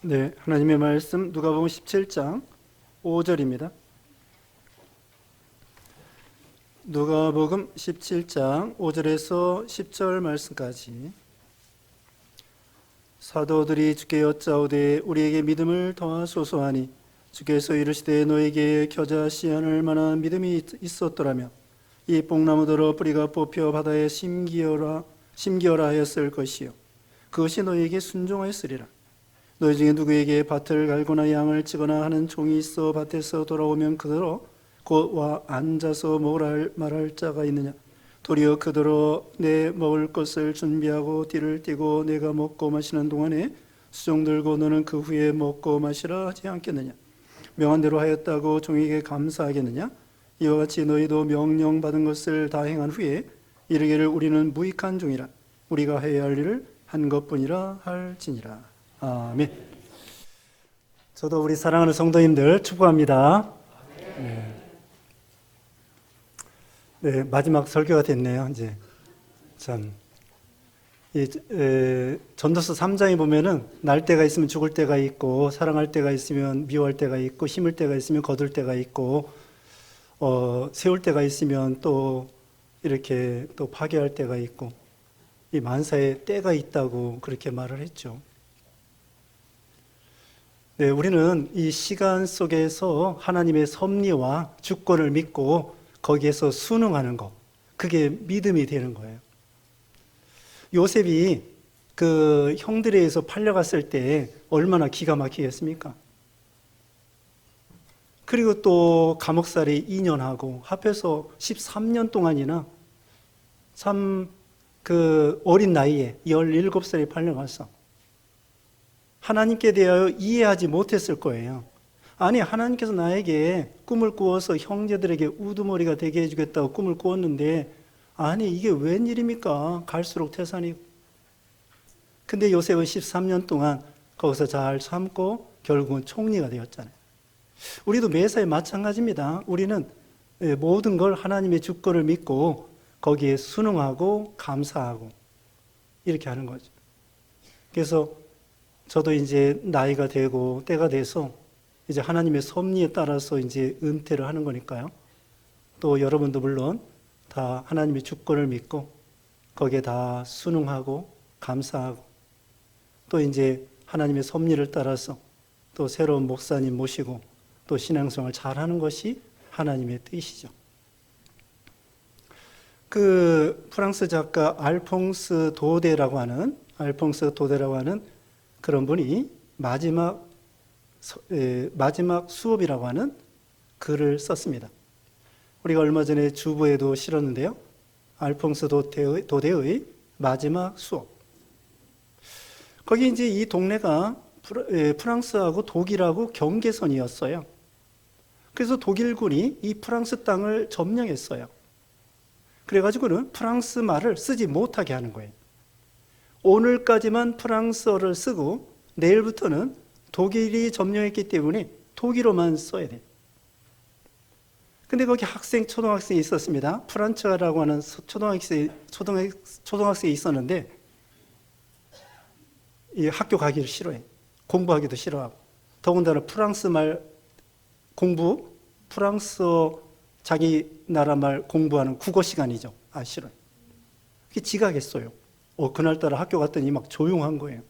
네, 하나님의 말씀 누가복음 17장 5절입니다. 누가복음 17장 5절에서 10절 말씀까지. 사도들이 주께 여짜오되 우리에게 믿음을 더하소서 하니 주께서 이르시되 너에게 겨자 씨 하늘 만한 믿음이 있었더라면 이 뽕나무더러 뿌리가 뽑혀 바다에 심기어라 하였을 것이요 그것이 너에게 순종하였으리라. 너희 중에 누구에게 밭을 갈거나 양을 치거나 하는 종이 있어 밭에서 돌아오면 그대로 곧 와 앉아서 먹으라 말할 자가 있느냐? 도리어 그대로 내 먹을 것을 준비하고 띠를 띠고 내가 먹고 마시는 동안에 수종 들고 너는 그 후에 먹고 마시라 하지 않겠느냐? 명한 대로 하였다고 종에게 감사하겠느냐? 이와 같이 너희도 명령받은 것을 다 행한 후에 이르기를 우리는 무익한 종이라 우리가 해야 할 일을 한 것뿐이라 할지니라. 아멘. 저도 우리 사랑하는 성도님들 축복합니다. 네, 마지막 설교가 됐네요. 이제 참 전도서 3장에 보면은 날 때가 있으면 죽을 때가 있고 사랑할 때가 있으면 미워할 때가 있고 심을 때가 있으면 거둘 때가 있고 세울 때가 있으면 또 이렇게 또 파괴할 때가 있고 이 만사에 때가 있다고 그렇게 말을 했죠. 네, 우리는 이 시간 속에서 하나님의 섭리와 주권을 믿고 거기에서 순응하는 것, 그게 믿음이 되는 거예요. 요셉이 그 형들에 의해서 팔려갔을 때 얼마나 기가 막히겠습니까? 그리고 또 감옥살이 2년 하고 합해서 13년 동안이나 참 그 어린 나이에 17살에 팔려갔어. 하나님께 대하여 이해하지 못했을 거예요. 아니, 하나님께서 나에게 꿈을 꾸어서 형제들에게 우두머리가 되게 해주겠다고 꿈을 꾸었는데 아니 이게 웬일입니까? 갈수록 태산이고. 근데 요셉은 13년 동안 거기서 잘 참고 결국은 총리가 되었잖아요. 우리도 매사에 마찬가지입니다. 우리는 모든 걸 하나님의 주권을 믿고 거기에 순응하고 감사하고 이렇게 하는 거죠. 그래서 저도 이제 나이가 되고 때가 돼서 이제 하나님의 섭리에 따라서 이제 은퇴를 하는 거니까요. 또 여러분도 물론 다 하나님의 주권을 믿고 거기에 다 순응하고 감사하고 또 이제 하나님의 섭리를 따라서 또 새로운 목사님 모시고 또 신앙생활 잘하는 것이 하나님의 뜻이죠. 그 프랑스 작가 알퐁스 도데라고 하는 그런 분이 마지막 수업이라고 하는 글을 썼습니다. 우리가 얼마 전에 주보에도 실었는데요. 알퐁스 도데의 마지막 수업. 거기 이제 이 동네가 프랑스하고 독일하고 경계선이었어요. 그래서 독일군이 이 프랑스 땅을 점령했어요. 그래가지고는 프랑스 말을 쓰지 못하게 하는 거예요. 오늘까지만 프랑스어를 쓰고 내일부터는 독일이 점령했기 때문에 독일어만 써야 돼요. 근데 거기 초등학생이 있었습니다. 프란츠아라고 하는 초등학생이 있었는데 이 학교 가기를 싫어해. 공부하기도 싫어하고. 더군다나 프랑스 말 공부, 프랑스어 자기 나라 말 공부하는 국어 시간이죠. 싫어요. 그게 지각했어요. 그날따라 학교 갔더니 막 조용한 거예요.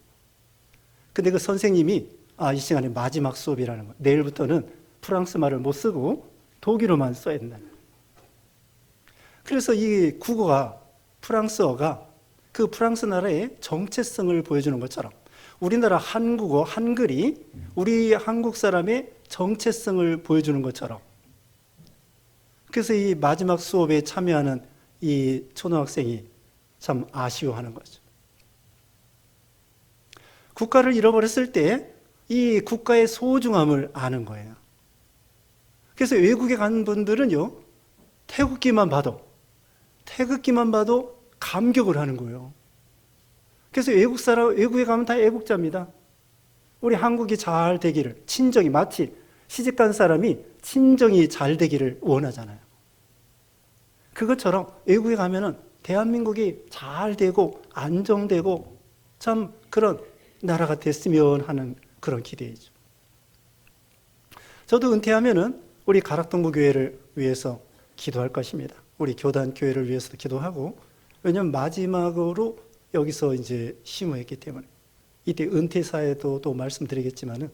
근데 그 선생님이 이 시간에 마지막 수업이라는 거예요. 내일부터는 프랑스 말을 못 쓰고 독일어만 써야 된다. 그래서 이 국어가 프랑스어가 그 프랑스 나라의 정체성을 보여주는 것처럼 우리나라 한국어, 한글이 우리 한국 사람의 정체성을 보여주는 것처럼 그래서 이 마지막 수업에 참여하는 이 초등학생이 참 아쉬워하는 거죠. 국가를 잃어버렸을 때 이 국가의 소중함을 아는 거예요. 그래서 외국에 간 분들은요, 태극기만 봐도 감격을 하는 거예요. 그래서 외국에 가면 다 애국자입니다. 우리 한국이 잘 되기를, 친정이 마치 시집간 사람이 친정이 잘 되기를 원하잖아요. 그것처럼 외국에 가면은 대한민국이 잘 되고 안정되고 참 그런 나라가 됐으면 하는 그런 기대이죠. 저도 은퇴하면은 우리 가락동부 교회를 위해서 기도할 것입니다. 우리 교단 교회를 위해서도 기도하고, 왜냐하면 마지막으로 여기서 이제 심호했기 때문에. 이때 은퇴사에도 또 말씀드리겠지만은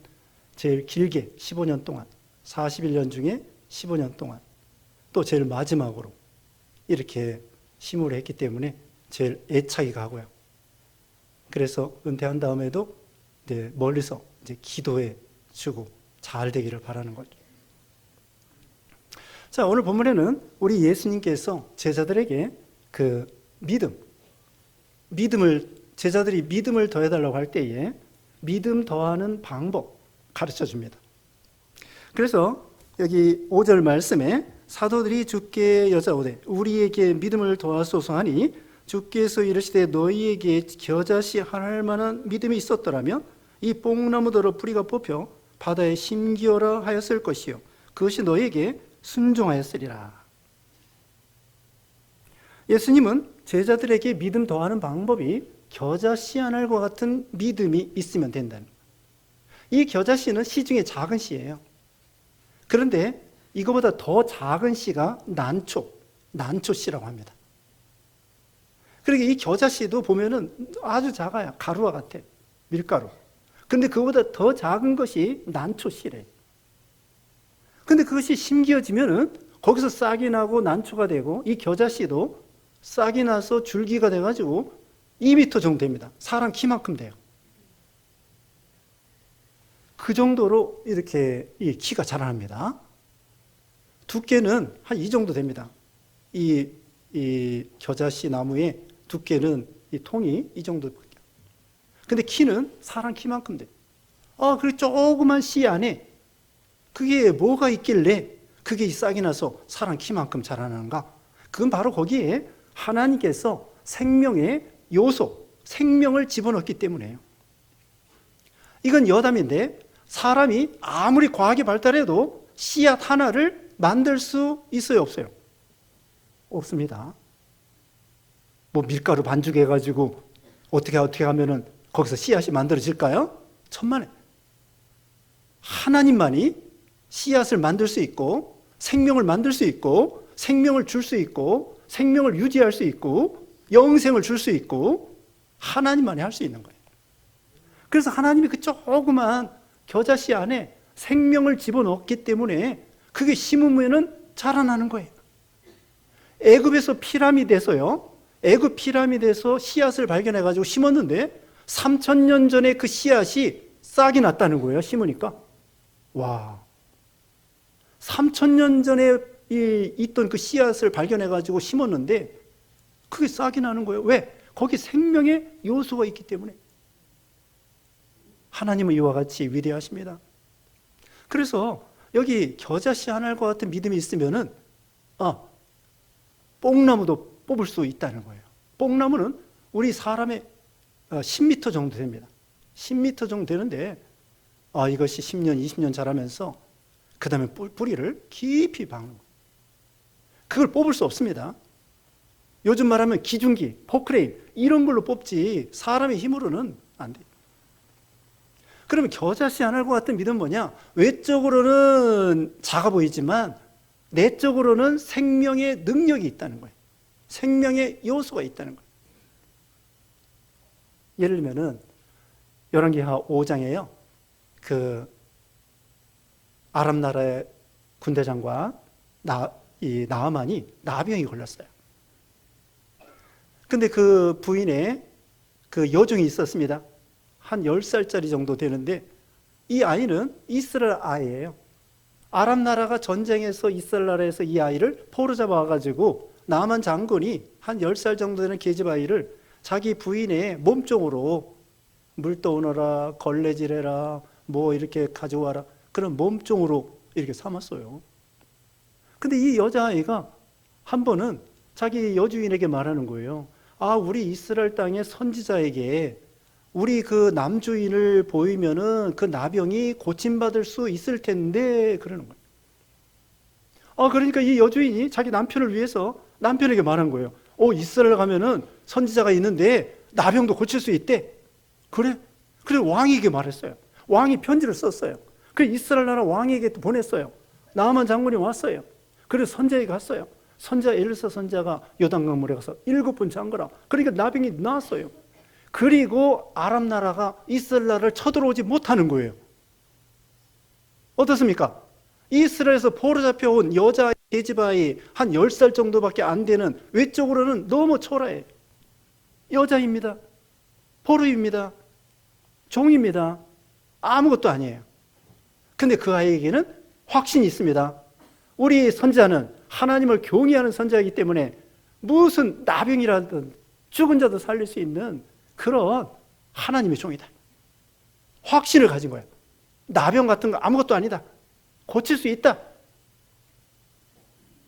제일 길게 15년 동안, 41년 중에 15년 동안, 또 제일 마지막으로 이렇게 심호를 했기 때문에 제일 애착이 가고요. 그래서 은퇴한 다음에도 이제 멀리서 이제 기도해 주고 잘 되기를 바라는 거죠. 자, 오늘 본문에는 우리 예수님께서 제자들에게 그 제자들이 믿음을 더해달라고 할 때에 믿음 더하는 방법 가르쳐 줍니다. 그래서 여기 5절 말씀에 사도들이 주께 여짜오되 우리에게 믿음을 더하소서 하니 주께서 이르시되 너희에게 겨자씨 하나할 만한 믿음이 있었더라면 이 뽕나무더러 뿌리가 뽑혀 바다에 심기어라 하였을 것이요 그것이 너희에게 순종하였으리라. 예수님은 제자들에게 믿음 더하는 방법이 겨자씨 하나과 같은 믿음이 있으면 된다는 거예요. 이 겨자씨는 씨 중에 작은 씨예요. 그런데 이거보다 더 작은 씨가 난초씨라고 합니다. 그러니까 이 겨자씨도 보면은 아주 작아요. 가루와 같아. 밀가루. 근데 그거보다 더 작은 것이 난초씨래요. 근데 그것이 심기어지면은 거기서 싹이 나고 난초가 되고 이 겨자씨도 싹이 나서 줄기가 돼가지고 2m 정도 됩니다. 사람 키만큼 돼요. 그 정도로 이렇게 이 키가 자라납니다. 두께는 한 이 정도 됩니다. 이 겨자씨 나무의 두께는 이 통이 이 정도밖에. 근데 키는 사람 키만큼 돼요. 그리고 조그만 씨 안에 그게 뭐가 있길래 그게 싹이 나서 사람 키만큼 자라나는가? 그건 바로 거기에 하나님께서 생명의 요소, 생명을 집어넣기 때문에요. 이건 여담인데 사람이 아무리 과학이 발달해도 씨앗 하나를 만들 수 있어요, 없어요? 없습니다. 뭐 밀가루 반죽해가지고 어떻게 하면은 거기서 씨앗이 만들어질까요? 천만에. 하나님만이 씨앗을 만들 수 있고 생명을 만들 수 있고 생명을 줄 수 있고 생명을 유지할 수 있고 영생을 줄 수 있고 하나님만이 할 수 있는 거예요. 그래서 하나님이 그 조그만 겨자씨 안에 생명을 집어넣기 때문에 그게 심으면은 자라나는 거예요. 애굽에서 피라미드에서요. 애굽 피라미드에서 씨앗을 발견해가지고 심었는데 3000년 전에 그 씨앗이 싹이 났다는 거예요. 심으니까. 와. 3000년 전에 있던 그 씨앗을 발견해가지고 심었는데 그게 싹이 나는 거예요. 왜? 거기 생명의 요소가 있기 때문에. 하나님은 이와 같이 위대하십니다. 그래서 여기 겨자씨 하나과 같은 믿음이 있으면은 뽕나무도 뽑을 수 있다는 거예요. 뽕나무는 우리 사람의 10m 정도 됩니다. 10m 정도 되는데 이것이 10년, 20년 자라면서 그 다음에 뿌리를 깊이 박는 거예요. 그걸 뽑을 수 없습니다. 요즘 말하면 기중기, 포크레인 이런 걸로 뽑지 사람의 힘으로는 안 돼요. 그러면 겨자씨 하나과 같은 믿음은 뭐냐? 외적으로는 작아 보이지만 내적으로는 생명의 능력이 있다는 거예요. 생명의 요소가 있다는 거예요. 예를 들면은 열왕기하 5장에요. 그 아람 나라의 군대장과 나아만이 나병이 걸렸어요. 근데 그 부인의 그 여종이 있었습니다. 한 10살짜리 정도 되는데 이 아이는 이스라엘 아이예요. 아람 나라가 전쟁에서 이스라엘 나라에서 이 아이를 포로잡아 와가지고 나아만 장군이 한 10살 정도 되는 계집 아이를 자기 부인의 몸종으로 물 떠오너라, 걸레질해라, 뭐 이렇게 가져와라 그런 몸종으로 이렇게 삼았어요. 근데 이 여자아이가 한 번은 자기 여주인에게 말하는 거예요. 우리 이스라엘 땅의 선지자에게 우리 그 남주인을 보이면은 그 나병이 고침받을 수 있을 텐데 그러는 거예요. 그러니까 이 여주인이 자기 남편을 위해서 남편에게 말한 거예요. 이스라엘 가면은 선지자가 있는데 나병도 고칠 수 있대. 그래 왕에게 말했어요. 왕이 편지를 썼어요. 그 이스라엘 나라 왕에게 보냈어요. 나아만 장군이 왔어요. 그래서 선자에게 갔어요. 선자 엘사 선자가 요단강 물에 가서 7번 잠그라. 그러니까 나병이 나왔어요. 그리고 아람 나라가 이스라엘 나라를 쳐들어오지 못하는 거예요. 어떻습니까? 이스라엘에서 포로잡혀온 여자 계집아이 한 10살 정도밖에 안 되는, 외적으로는 너무 초라해. 여자입니다. 포로입니다. 종입니다. 아무것도 아니에요. 근데 그 아이에게는 확신이 있습니다. 우리 선자는 하나님을 경외하는 선자이기 때문에 무슨 나병이라든 죽은 자도 살릴 수 있는 그런 하나님의 종이다. 확신을 가진 거예요. 나병 같은 거 아무것도 아니다. 고칠 수 있다.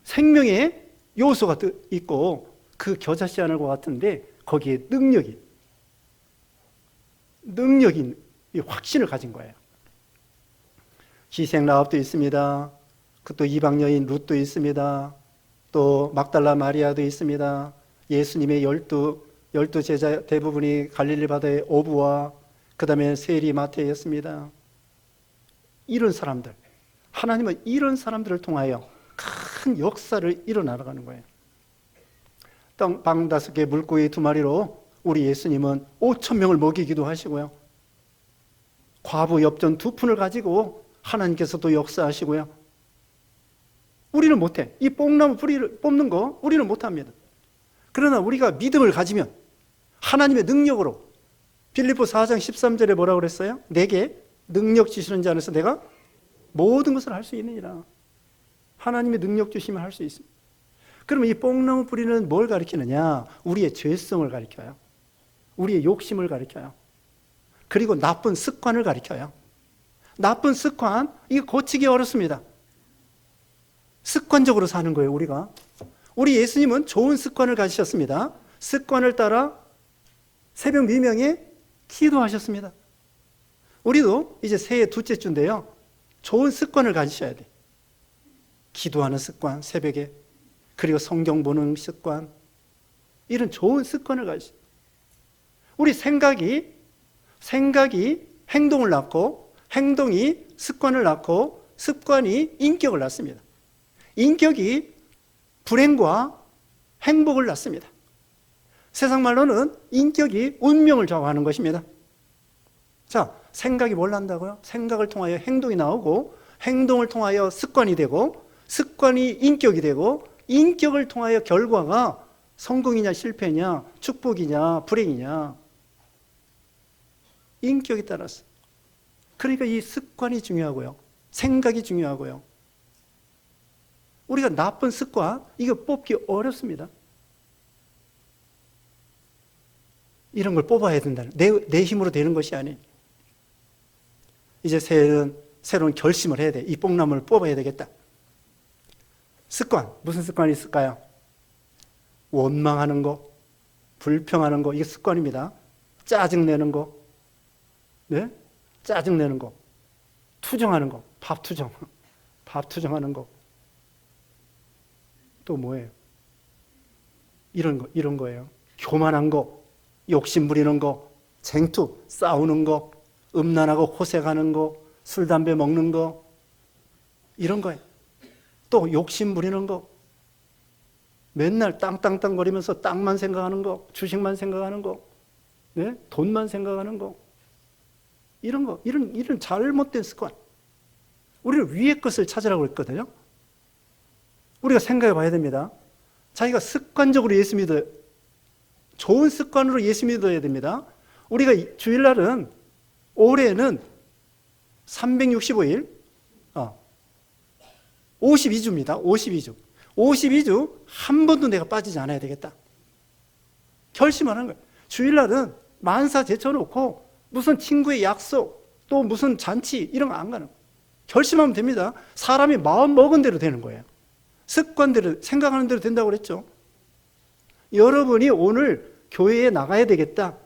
생명의 요소가 있고 그 겨자씨 하늘과 같은데 거기에 능력인 확신을 가진 거예요. 희생 라합도 있습니다. 또 이방 여인 룻도 있습니다. 또 막달라 마리아도 있습니다. 예수님의 열두 제자 대부분이 갈릴리 바다의 어부와 그 다음에 세리 마태였습니다. 이런 사람들, 하나님은 이런 사람들을 통하여 큰 역사를 일어나가는 거예요. 빵 5개 물고기 2마리로 우리 예수님은 5,000명을 먹이기도 하시고요. 과부 엽전 2푼을 가지고 하나님께서도 역사하시고요. 우리는 못해. 이 뽕나무 뿌리를 뽑는 거 우리는 못합니다. 그러나 우리가 믿음을 가지면 하나님의 능력으로, 빌립보 4장 13절에 뭐라고 그랬어요? 내게 능력 주시는 자 안에서 내가 모든 것을 할 수 있느니라. 하나님의 능력 주시면 할 수 있습니다. 그러면 이 뽕나무 뿌리는 뭘 가리키느냐? 우리의 죄성을 가리켜요. 우리의 욕심을 가리켜요. 그리고 나쁜 습관을 가리켜요. 나쁜 습관, 이거 고치기 어렵습니다. 습관적으로 사는 거예요, 우리가. 우리 예수님은 좋은 습관을 가지셨습니다. 습관을 따라 새벽 미명에 기도하셨습니다. 우리도 이제 새해 둘째 주인데요. 좋은 습관을 가지셔야 돼. 기도하는 습관, 새벽에. 그리고 성경 보는 습관. 이런 좋은 습관을 가지셔야 돼. 우리 생각이 행동을 낳고, 행동이 습관을 낳고, 습관이 인격을 낳습니다. 인격이 불행과 행복을 낳습니다. 세상 말로는 인격이 운명을 좌우하는 것입니다. 자, 생각이 뭘 낳는다고요? 생각을 통하여 행동이 나오고, 행동을 통하여 습관이 되고, 습관이 인격이 되고, 인격을 통하여 결과가 성공이냐 실패냐, 축복이냐 불행이냐, 인격에 따라서. 그러니까 이 습관이 중요하고요. 생각이 중요하고요. 우리가 나쁜 습관, 이거 뽑기 어렵습니다. 이런 걸 뽑아야 된다는, 내 힘으로 되는 것이 아니에요. 이제 새로운 결심을 해야 돼. 이 뽕나무를 뽑아야 되겠다. 습관, 무슨 습관이 있을까요? 원망하는 거, 불평하는 거, 이게 습관입니다. 짜증내는 거, 네? 짜증내는 거, 투정하는 거, 밥 투정하는 거. 또 뭐예요? 이런 거예요. 교만한 거, 욕심 부리는 거, 쟁투, 싸우는 거, 음란하고 호색하는 거, 술, 담배 먹는 거, 이런 거예요. 또 욕심 부리는 거, 맨날 땅땅땅 거리면서 땅만 생각하는 거, 주식만 생각하는 거, 네? 돈만 생각하는 거, 이런 잘못된 습관. 우리는 위의 것을 찾으라고 했거든요. 우리가 생각해 봐야 됩니다. 자기가 습관적으로 예수 믿어요. 좋은 습관으로 예수 믿어야 됩니다. 우리가 주일날은 올해는 365일, 52주입니다. 52주. 52주 한 번도 내가 빠지지 않아야 되겠다. 결심하는 거예요. 주일날은 만사 제쳐놓고 무슨 친구의 약속, 또 무슨 잔치 이런 거 안 가는 거예요. 결심하면 됩니다. 사람이 마음 먹은 대로 되는 거예요. 습관대로, 생각하는 대로 된다고 그랬죠. 여러분이 오늘 교회에 나가야 되겠다.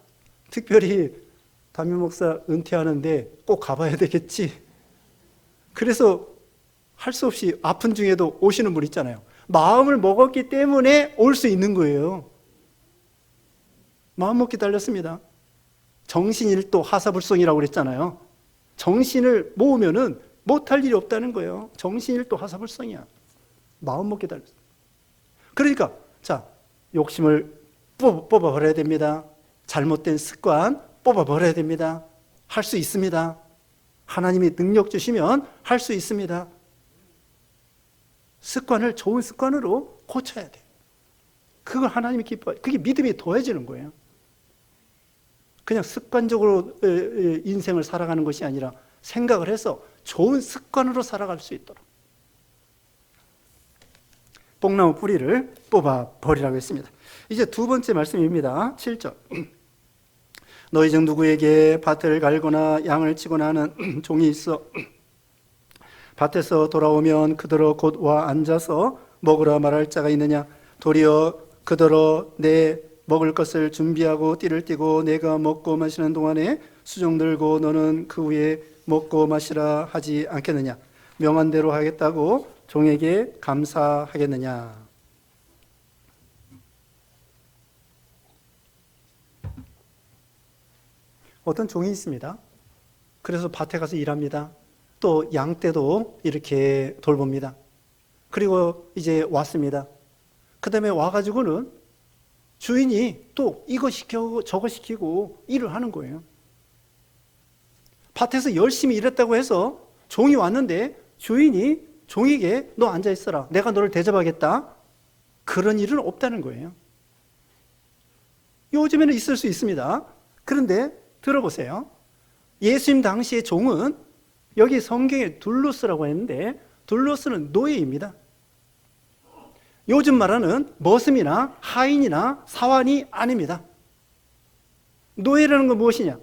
특별히 담임 목사 은퇴하는데 꼭 가봐야 되겠지. 그래서 할 수 없이 아픈 중에도 오시는 분 있잖아요. 마음을 먹었기 때문에 올 수 있는 거예요. 마음 먹기 달렸습니다. 정신일도 하사불성이라고 그랬잖아요. 정신을 모으면은 못할 일이 없다는 거예요. 정신일도 화사불성이야. 마음 먹게 달렸어. 그러니까 자, 욕심을 뽑아버려야 됩니다. 잘못된 습관 뽑아버려야 됩니다. 할 수 있습니다. 하나님이 능력 주시면 할 수 있습니다. 습관을 좋은 습관으로 고쳐야 돼. 그걸 하나님이 기뻐해요. 그게 믿음이 더해지는 거예요. 그냥 습관적으로 인생을 살아가는 것이 아니라 생각을 해서 좋은 습관으로 살아갈 수 있도록. 뽕나무 뿌리를 뽑아버리라고 했습니다. 이제 두 번째 말씀입니다. 7절. 너희 중 누구에게 밭을 갈거나 양을 치거나 하는 종이 있어 밭에서 돌아오면 그더러 곧 와 앉아서 먹으라 말할 자가 있느냐? 도리어 그더러 내 먹을 것을 준비하고 띠를 띠고 내가 먹고 마시는 동안에 수종 들고 너는 그 후에 먹고 마시라 하지 않겠느냐? 명한 대로 하겠다고 종에게 감사하겠느냐? 어떤 종이 있습니다. 그래서 밭에 가서 일합니다. 또 양 떼도 이렇게 돌봅니다. 그리고 이제 왔습니다. 그 다음에 와가지고는 주인이 또 이거 시키고 저거 시키고 일을 하는 거예요. 밭에서 열심히 일했다고 해서 종이 왔는데 주인이 종에게 너 앉아 있어라. 내가 너를 대접하겠다. 그런 일은 없다는 거예요. 요즘에는 있을 수 있습니다. 그런데 들어보세요. 예수님 당시의 종은 여기 성경에 둘로스라고 했는데 둘로스는 노예입니다. 요즘 말하는 머슴이나 하인이나 사환이 아닙니다. 노예라는 건 무엇이냐?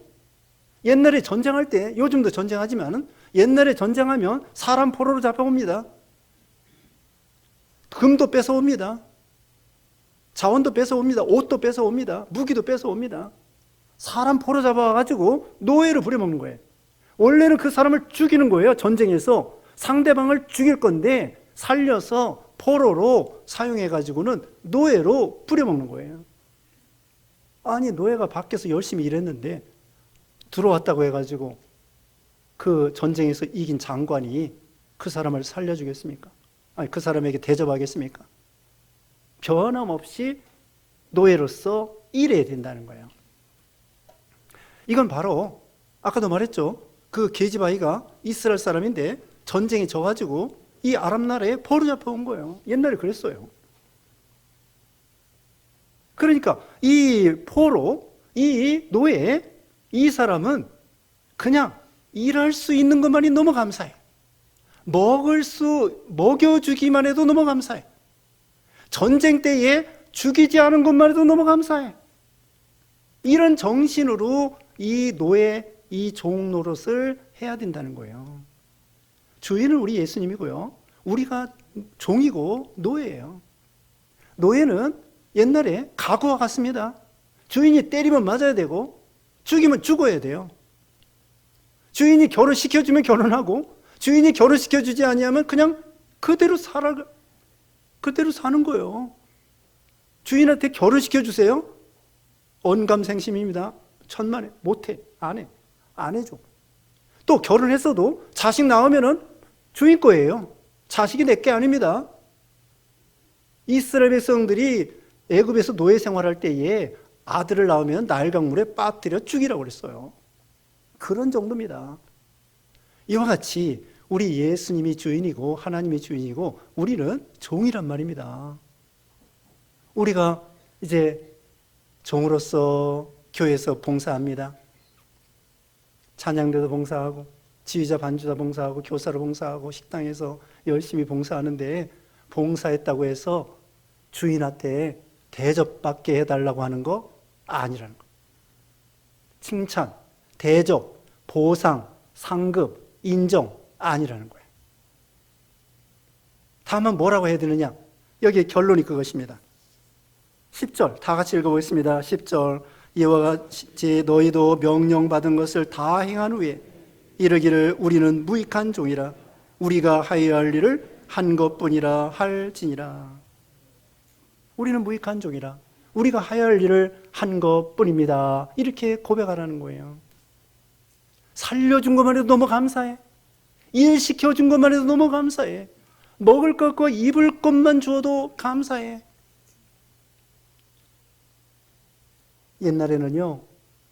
옛날에 전쟁할 때, 요즘도 전쟁하지만 옛날에 전쟁하면 사람 포로로 잡아옵니다. 금도 뺏어옵니다. 자원도 뺏어옵니다. 옷도 뺏어옵니다. 무기도 뺏어옵니다. 사람 포로 잡아가지고 노예로 부려먹는 거예요. 원래는 그 사람을 죽이는 거예요. 전쟁에서 상대방을 죽일 건데 살려서 포로로 사용해가지고는 노예로 부려먹는 거예요. 아니 노예가 밖에서 열심히 일했는데 들어왔다고 해가지고 그 전쟁에서 이긴 장관이 그 사람을 살려주겠습니까? 아니 그 사람에게 대접하겠습니까? 변함없이 노예로서 일해야 된다는 거예요. 이건 바로 아까도 말했죠. 그 게지바이가 이스라엘 사람인데 전쟁에 져가지고 이 아랍 나라에 포로 잡혀온 거예요. 옛날에 그랬어요. 그러니까 이 포로, 이 노예, 이 사람은 그냥 일할 수 있는 것만이 너무 감사해. 먹여주기만 해도 너무 감사해. 전쟁 때에 죽이지 않은 것만 해도 너무 감사해. 이런 정신으로 이 노예, 이 종 노릇을 해야 된다는 거예요. 주인은 우리 예수님이고요. 우리가 종이고 노예예요. 노예는 옛날에 가구와 같습니다. 주인이 때리면 맞아야 되고 죽이면 죽어야 돼요. 주인이 결혼시켜주면 결혼하고 주인이 결혼시켜주지 아니하면 그냥 그대로 사는 거예요. 주인한테 결혼시켜주세요. 언감생심입니다. 천만에 못해. 안 해줘. 또 결혼했어도 자식 나오면은 주인 거예요. 자식이 내 게 아닙니다. 이스라엘 백성들이 애굽에서 노예 생활할 때에 아들을 낳으면 나일강물에 빠뜨려 죽이라고 그랬어요. 그런 정도입니다. 이와 같이 우리 예수님이 주인이고 하나님이 주인이고 우리는 종이란 말입니다. 우리가 이제 종으로서 교회에서 봉사합니다. 찬양대도 봉사하고 지휘자 반주자 봉사하고 교사로 봉사하고 식당에서 열심히 봉사하는데 봉사했다고 해서 주인한테 대접받게 해달라고 하는 거 아니라는 거. 칭찬, 대접, 보상, 상급, 인정 아니라는 거예요. 다만 뭐라고 해야 되느냐? 여기에 결론이 그것입니다. 10절 다 같이 읽어보겠습니다. 10절 이와 같이 너희도 명령받은 것을 다 행한 후에 이르기를 우리는 무익한 종이라 우리가 하여야 할 일을 한 것뿐이라 할지니라. 우리는 무익한 종이라 우리가 하여야 할 일을 한 것뿐입니다. 이렇게 고백하라는 거예요. 살려준 것만 해도 너무 감사해. 일 시켜준 것만 해도 너무 감사해. 먹을 것과 입을 것만 주어도 감사해. 옛날에는요,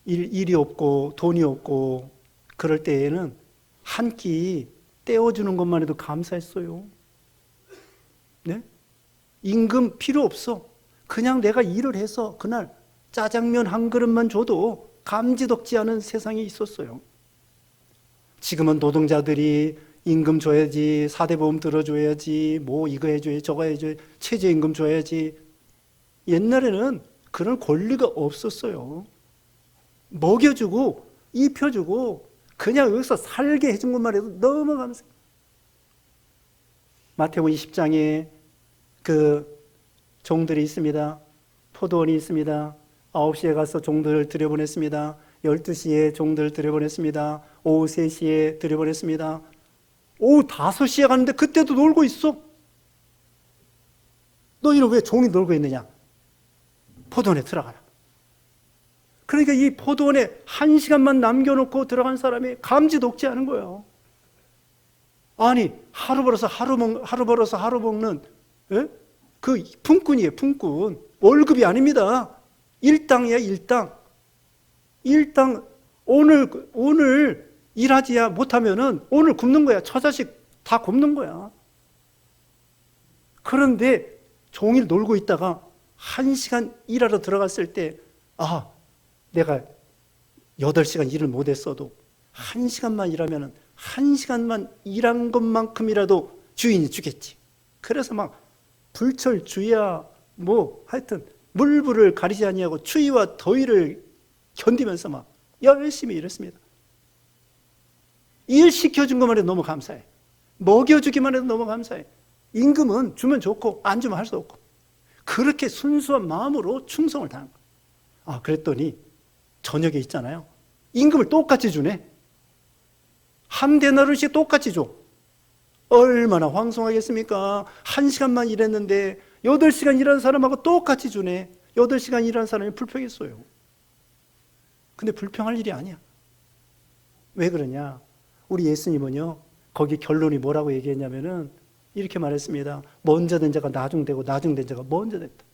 일이 없고 돈이 없고 그럴 때에는 한 끼 떼어주는 것만 해도 감사했어요. 네? 임금 필요 없어. 그냥 내가 일을 해서 그날 짜장면 한 그릇만 줘도 감지덕지 않은 세상이 있었어요. 지금은 노동자들이 임금 줘야지, 4대 보험 들어줘야지, 뭐 이거 해줘야지, 저거 해줘야지, 최저임금 줘야지. 옛날에는 그런 권리가 없었어요. 먹여주고 입혀주고 그냥 여기서 살게 해준 것만 해도 너무 감사해요. 마태복음 20장에 그 종들이 있습니다. 포도원이 있습니다. 9시에 가서 종들을 들여보냈습니다. 12시에 종들을 들여보냈습니다. 오후 3시에 들여보냈습니다. 오후 5시에 가는데 그때도 놀고 있어. 너희는 왜 종이 놀고 있느냐? 포도원에 들어가라. 그러니까 이 포도원에 1시간만 남겨놓고 들어간 사람이 감지독지 않은 거예요. 아니, 하루 벌어서 하루 먹는, 예? 그 품꾼이에요, 품꾼. 월급이 아닙니다. 일당이야, 일당. 일당, 오늘 일하지야 못하면은 오늘 굶는 거야. 처자식 다 굶는 거야. 그런데 종일 놀고 있다가 1시간 일하러 들어갔을 때, 아, 내가 8시간 일을 못했어도 1시간만 일하면은 1시간만 일한 것만큼이라도 주인이 주겠지. 그래서 막 불철주야 뭐 하여튼 물불을 가리지 아니하고 추위와 더위를 견디면서 막 열심히 일했습니다. 일 시켜준 것만 해도 너무 감사해. 먹여주기만 해도 너무 감사해. 임금은 주면 좋고 안 주면 할 수 없고. 그렇게 순수한 마음으로 충성을 다한 거예요. 아, 그랬더니 저녁에 있잖아요. 임금을 똑같이 주네. 한 데나리씩 똑같이 줘. 얼마나 황송하겠습니까? 1시간만 일했는데 8시간 일하는 사람하고 똑같이 주네. 8시간 일하는 사람이 불평했어요. 근데 불평할 일이 아니야. 왜 그러냐? 우리 예수님은요, 거기 결론이 뭐라고 얘기했냐면은 이렇게 말했습니다. 먼저 된 자가 나중되고 나중된 자가 먼저 됐다.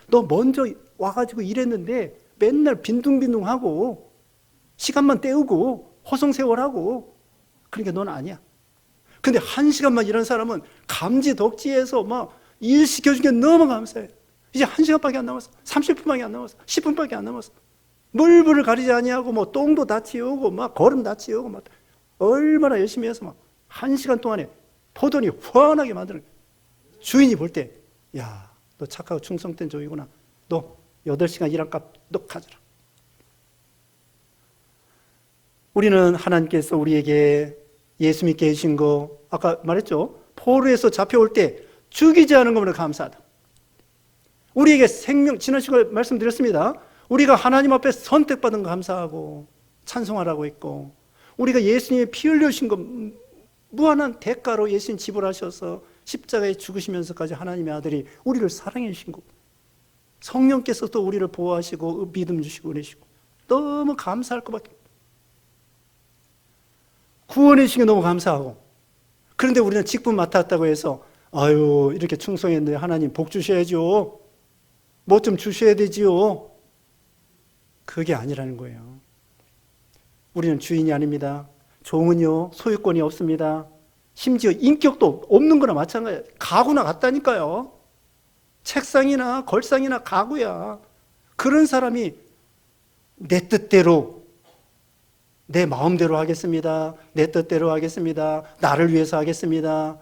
너 먼저 와가지고 일했는데 맨날 빈둥빈둥하고 시간만 때우고 허송세월하고 그러니까 넌 아니야. 근데 1시간만 일하는 사람은 감지덕지해서 막 일 시켜준 게 너무 감사해. 이제 1시간밖에 안 남았어. 30분밖에 안 남았어. 10분밖에 안 남았어. 물불을 가리지 아니하고 뭐 똥도 다 치우고 막 거름 다 치우고 막 얼마나 열심히 해서 막 1시간 동안에 포도원이 환하게 만드는 거야. 주인이 볼 때, 야, 너 착하고 충성된 종이구나. 너 8시간 일한 값 너 가져라. 우리는 하나님께서 우리에게 예수 믿게 해주신 거, 아까 말했죠? 포로에서 잡혀올 때 죽이지 않은 것으로 감사하다. 우리에게 생명, 지난 시간에 말씀드렸습니다. 우리가 하나님 앞에 선택받은 거 감사하고 찬송하라고 했고, 우리가 예수님의 피 흘려주신 거 무한한 대가로 예수님 지불하셔서 십자가에 죽으시면서까지 하나님의 아들이 우리를 사랑해 주신 거, 성령께서 또 우리를 보호하시고 믿음 주시고 그러시고 너무 감사할 것밖에 없어요. 구원해 주신 게 너무 감사하고, 그런데 우리는 직분 맡았다고 해서 아유 이렇게 충성했는데 하나님 복 주셔야죠. 뭐 좀 주셔야 되지요. 그게 아니라는 거예요. 우리는 주인이 아닙니다. 종은요 소유권이 없습니다. 심지어 인격도 없는 거나 마찬가지예요. 가구나 같다니까요. 책상이나 걸상이나 가구야. 그런 사람이 내 뜻대로, 내 마음대로 하겠습니다. 내 뜻대로 하겠습니다. 나를 위해서 하겠습니다.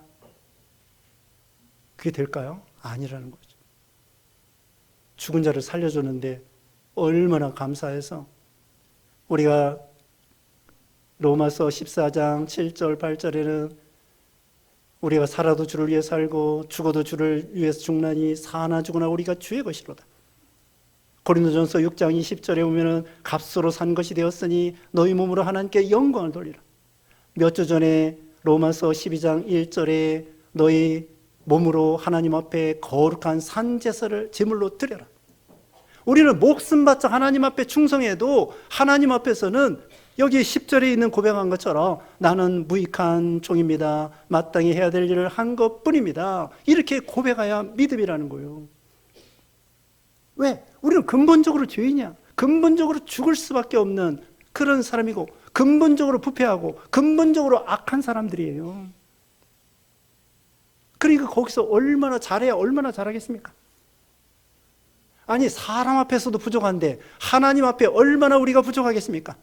그게 될까요? 아니라는 거죠. 죽은 자를 살려줬는데 얼마나 감사해서 우리가 로마서 14장 7절 8절에는 우리가 살아도 주를 위해 살고 죽어도 주를 위해서 죽나니 사나 죽으나 우리가 주의 것이로다. 고린도전서 6장 20절에 보면은 값으로 산 것이 되었으니 너희 몸으로 하나님께 영광을 돌리라. 몇 주 전에 로마서 12장 1절에 너희 몸으로 하나님 앞에 거룩한 산제사를 제물로 드려라. 우리는 목숨 바쳐 하나님 앞에 충성해도 하나님 앞에서는 여기 10절에 있는 고백한 것처럼 나는 무익한 종입니다. 마땅히 해야 될 일을 한 것뿐입니다. 이렇게 고백해야 믿음이라는 거예요. 왜? 우리는 근본적으로 죄인이야. 근본적으로 죽을 수밖에 없는 그런 사람이고, 근본적으로 부패하고 근본적으로 악한 사람들이에요. 그러니까 거기서 얼마나 잘해야 얼마나 잘하겠습니까? 아니, 사람 앞에서도 부족한데 하나님 앞에 얼마나 우리가 부족하겠습니까?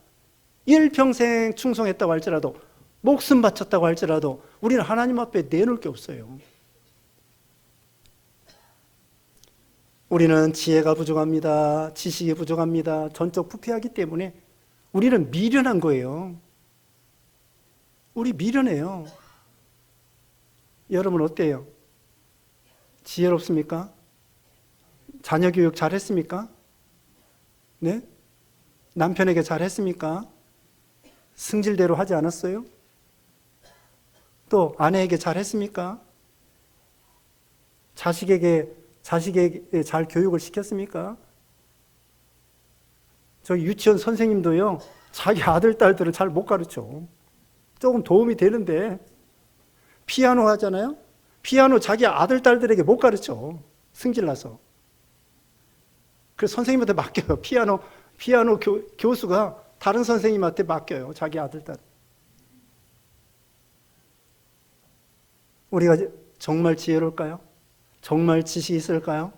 일평생 충성했다고 할지라도, 목숨 바쳤다고 할지라도 우리는 하나님 앞에 내놓을 게 없어요. 우리는 지혜가 부족합니다. 지식이 부족합니다. 전적 부패하기 때문에 우리는 미련한 거예요. 우리 미련해요. 여러분 어때요? 지혜롭습니까? 자녀 교육 잘했습니까? 네? 남편에게 잘했습니까? 승질대로 하지 않았어요? 또 아내에게 잘했습니까? 자식에게 잘 교육을 시켰습니까? 저희 유치원 선생님도요, 자기 아들, 딸들을 잘 못 가르쳐. 조금 도움이 되는데, 피아노 하잖아요? 피아노 자기 아들, 딸들에게 못 가르쳐. 승질나서. 그래서 선생님한테 맡겨요. 피아노 교수가 다른 선생님한테 맡겨요. 자기 아들, 딸. 우리가 정말 지혜로울까요? 정말 지식이 있을까요?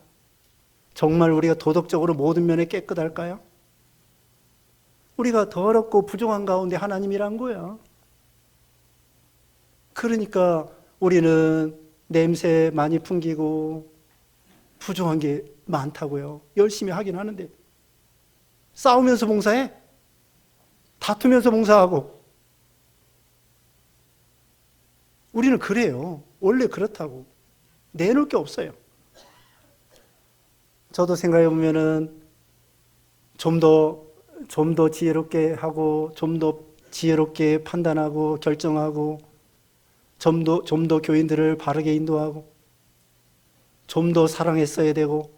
정말 우리가 도덕적으로 모든 면에 깨끗할까요? 우리가 더럽고 부족한 가운데 하나님이란 거야. 그러니까 우리는 냄새 많이 풍기고 부족한 게 많다고요. 열심히 하긴 하는데 싸우면서 봉사해? 다투면서 봉사하고. 우리는 그래요. 원래 그렇다고. 내놓을 게 없어요. 저도 생각해 보면은 좀 더 지혜롭게 하고, 좀 더 지혜롭게 판단하고 결정하고, 좀 더 교인들을 바르게 인도하고, 좀 더 사랑했어야 되고,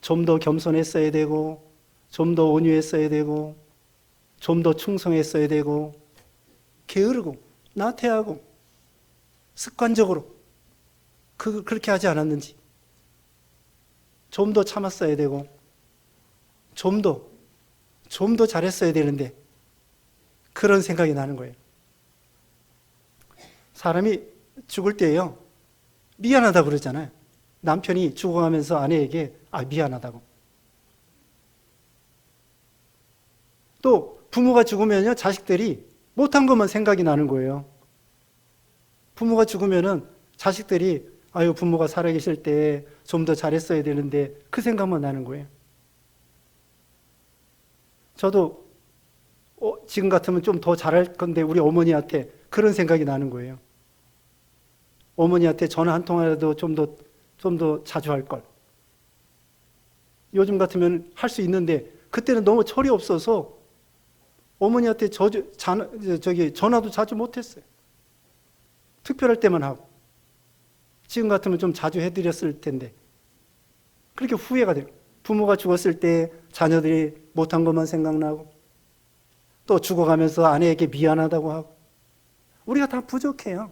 좀 더 겸손했어야 되고, 좀 더 온유했어야 되고, 좀 더 충성했어야 되고, 게으르고 나태하고 습관적으로 그렇게 하지 않았는지, 좀 더 참았어야 되고, 좀 더 잘했어야 되는데, 그런 생각이 나는 거예요. 사람이 죽을 때요, 미안하다고 그러잖아요. 남편이 죽어가면서 아내에게 미안하다고. 또 부모가 죽으면요, 자식들이 못한 것만 생각이 나는 거예요. 부모가 죽으면은 자식들이 부모가 살아계실 때 좀 더 잘했어야 되는데, 그 생각만 나는 거예요. 저도 지금 같으면 좀 더 잘할 건데 우리 어머니한테 그런 생각이 나는 거예요. 어머니한테 전화 한 통화라도 좀 더 자주 할 걸. 요즘 같으면 할 수 있는데 그때는 너무 철이 없어서 어머니한테 전화도 자주 못했어요. 특별할 때만 하고. 지금 같으면 좀 자주 해드렸을 텐데. 그렇게 후회가 돼요. 부모가 죽었을 때 자녀들이 못한 것만 생각나고, 또 죽어가면서 아내에게 미안하다고 하고. 우리가 다 부족해요.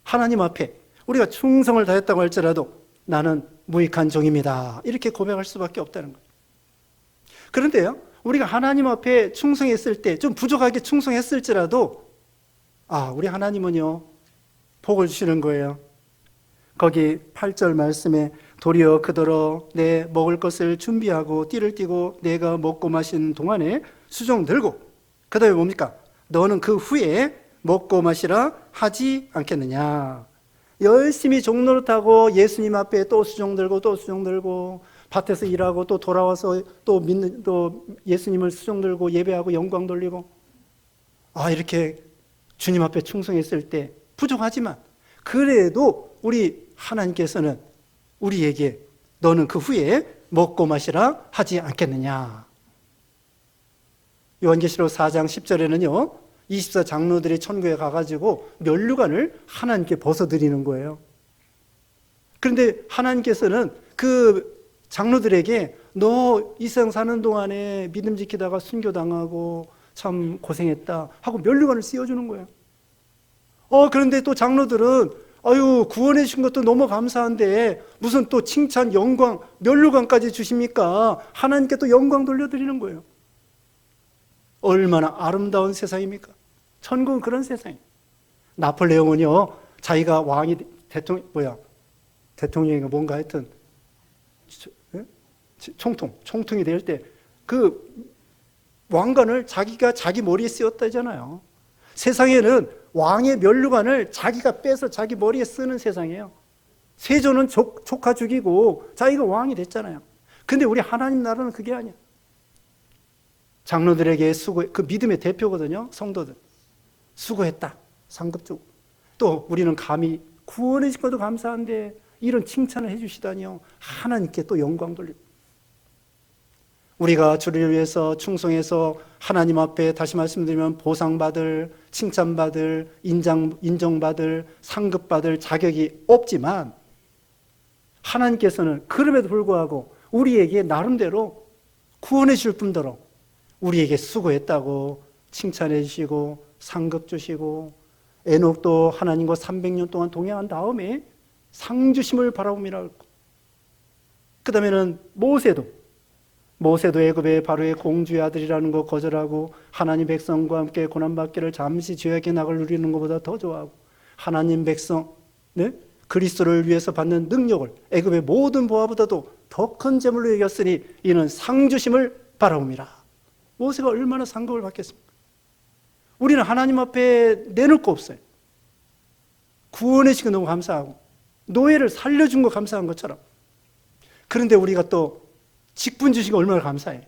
하나님 앞에 우리가 충성을 다했다고 할지라도 나는 무익한 종입니다. 이렇게 고백할 수밖에 없다는 거예요. 그런데요, 우리가 하나님 앞에 충성했을 때, 좀 부족하게 충성했을지라도, 우리 하나님은요, 복을 주시는 거예요. 거기 8절 말씀에 도리어 그더러 내 먹을 것을 준비하고 띠를 띠고 내가 먹고 마신 동안에 수종 들고, 그 다음에 뭡니까? 너는 그 후에 먹고 마시라 하지 않겠느냐. 열심히 종노릇하고 예수님 앞에 또 수종 들고 또 수종 들고, 밭에서 일하고 또 돌아와서 또 예수님을 수종 들고 예배하고 영광 돌리고, 이렇게 주님 앞에 충성했을 때 부족하지만, 그래도 우리 하나님께서는 우리에게 너는 그 후에 먹고 마시라 하지 않겠느냐. 요한계시록 4장 10절에는요 24장로들이 천국에 가가지고 면류관을 하나님께 벗어드리는 거예요. 그런데 하나님께서는 그 장로들에게 너 이 세상 사는 동안에 믿음 지키다가 순교당하고 참 고생했다 하고 면류관을 씌워주는 거예요. 그런데 또 장로들은 아유, 구원해 주신 것도 너무 감사한데 무슨 또 칭찬, 영광, 면류관까지 주십니까? 하나님께 또 영광 돌려드리는 거예요. 얼마나 아름다운 세상입니까? 천국은 그런 세상이에요. 나폴레옹은요, 자기가 왕이 대통령이 뭔가 하여튼 총통이 될 때 그 왕관을 자기가 자기 머리에 씌웠다잖아요. 세상에는 왕의 면류관을 자기가 빼서 자기 머리에 쓰는 세상이에요. 세조는 조카 죽이고 자기가 왕이 됐잖아요. 근데 우리 하나님 나라는 그게 아니야. 장로들에게 그 믿음의 대표거든요. 성도들. 수고했다. 상급 주고. 또 우리는 감히 구원해 주신 것도 감사한데 이런 칭찬을 해주시다니요. 하나님께 또 영광 돌리고. 우리가 주를 위해서 충성해서 하나님 앞에 다시 말씀드리면 보상받을, 칭찬받을, 인정받을, 상급받을 자격이 없지만 하나님께서는 그럼에도 불구하고 우리에게 나름대로 구원해 주실 뿐더러 우리에게 수고했다고 칭찬해 주시고 상급 주시고, 에녹도 하나님과 300년 동안 동행한 다음에 상 주심을 바라봄이라. 그 다음에는 모세도 애굽의 바로의 공주의 아들이라는 거 거절하고 하나님 백성과 함께 고난받기를 잠시 죄악의 낙을 누리는 것보다 더 좋아하고, 하나님 백성 그리스도를 위해서 받는 능력을 애굽의 모든 보화보다도 더 큰 재물로 여겼으니 이는 상 주심을 바라옵니다. 모세가 얼마나 상급을 받겠습니까? 우리는 하나님 앞에 내놓을 거 없어요. 구원해 주시고 너무 감사하고 노예를 살려준 거 감사한 것처럼. 그런데 우리가 또 직분 주신 거 얼마나 감사해.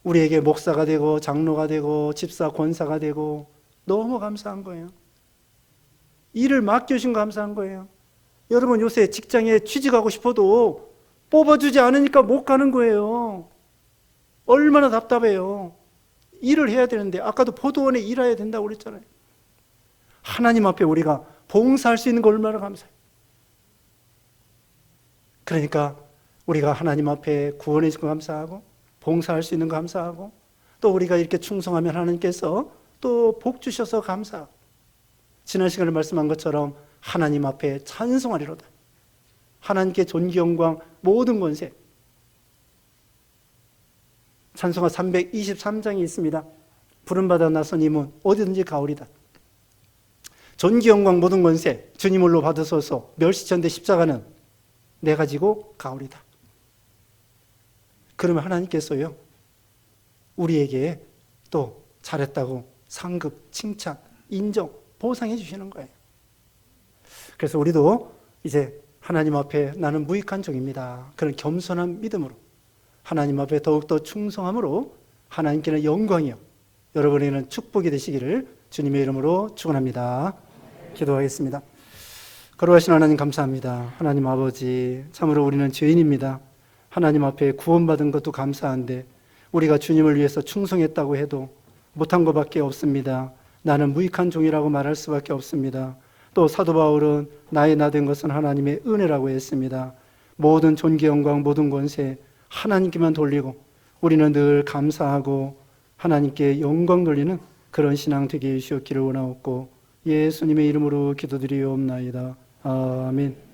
우리에게 목사가 되고 장로가 되고 집사 권사가 되고 너무 감사한 거예요. 일을 맡겨주신 거 감사한 거예요. 여러분 요새 직장에 취직하고 싶어도 뽑아주지 않으니까 못 가는 거예요. 얼마나 답답해요. 일을 해야 되는데, 아까도 포도원에 일해야 된다고 그랬잖아요. 하나님 앞에 우리가 봉사할 수 있는 거 얼마나 감사해요. 그러니까 우리가 하나님 앞에 구원해 주신 거 감사하고 봉사할 수 있는 거 감사하고 또 우리가 이렇게 충성하면 하나님께서 또 복 주셔서 감사하고, 지난 시간에 말씀한 것처럼 하나님 앞에 찬송하리로다. 하나님께 존귀 영광 모든 권세. 찬송가 323장이 있습니다. 부름받아 나선 이문 어디든지 가오리다. 존귀 영광 모든 권세 주님을로 받으소서. 멸시천대 십자가는 내가 지고 가오리다. 그러면 하나님께서요 우리에게 또 잘했다고 상급, 칭찬, 인정, 보상해 주시는 거예요. 그래서 우리도 이제 하나님 앞에 나는 무익한 종입니다. 그런 겸손한 믿음으로 하나님 앞에 더욱더 충성함으로 하나님께는 영광이요 여러분에게는 축복이 되시기를 주님의 이름으로 축원합니다. 기도하겠습니다. 거룩하신 하나님 감사합니다. 하나님 아버지, 참으로 우리는 죄인입니다. 하나님 앞에 구원받은 것도 감사한데 우리가 주님을 위해서 충성했다고 해도 못한 것밖에 없습니다. 나는 무익한 종이라고 말할 수밖에 없습니다. 또 사도 바울은 나의 나 된 것은 하나님의 은혜라고 했습니다. 모든 존귀 영광 모든 권세 하나님께만 돌리고 우리는 늘 감사하고 하나님께 영광 돌리는 그런 신앙 되게 해주시옵기를 원하옵고 예수님의 이름으로 기도드리옵나이다. 아멘.